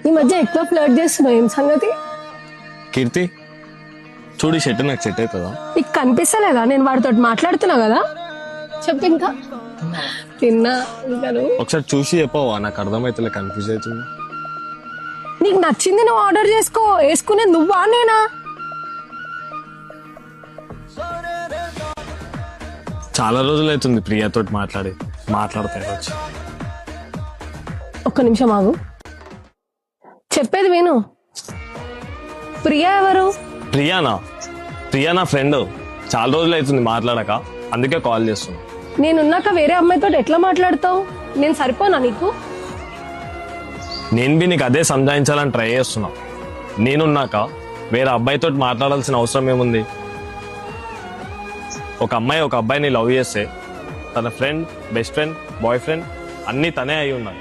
ఈ మధ్య ఎక్కువ ఫ్లర్ట్ చేస్తున్నావు, ఏం సంగతి? కీర్తి చూడు, షర్ట్ నాకు సెట్ అవుతుందా? నీకు కనిపిస్తలేదా నేను వాడితో మాట్లాడుతున్నా కదా? చెప్పు ఇంకా. తిన్నా ఇంకా నువ్వు? ఒకసారి చూసి చెప్పవా, నాకు అర్థమైతే కన్ఫ్యూజ్ అవుతుంది. నీకు నచ్చింది నువ్వు ఆర్డర్ చేసుకో, వేసుకునేది నువ్వా నేనా? చాలా రోజులు అవుతుంది ప్రియాతో మాట్లాడతాయి వచ్చి. ఒక్క నిమిషం ఆగు, చెప్పేది విను. ప్రియా ఎవరు? ప్రియా నా ఫ్రెండ్. చాలా రోజులు అవుతుంది మాట్లాడక, అందుకే కాల్ చేస్తున్నా. నేనున్నాక వేరే అమ్మాయితో ఎట్లా మాట్లాడతావు? నేను సరిపోనా నీకు? నేను బి నీకు అదే సంజాయించాలని ట్రై చేస్తున్నా. నేనున్నాక వేరే అబ్బాయితో మాట్లాడాల్సిన అవసరం ఏముంది? ఒక అబ్బాయిని లవ్ చేస్తే తన friend, best friend, boy friend అన్నీ తనే అయి ఉన్నాయి.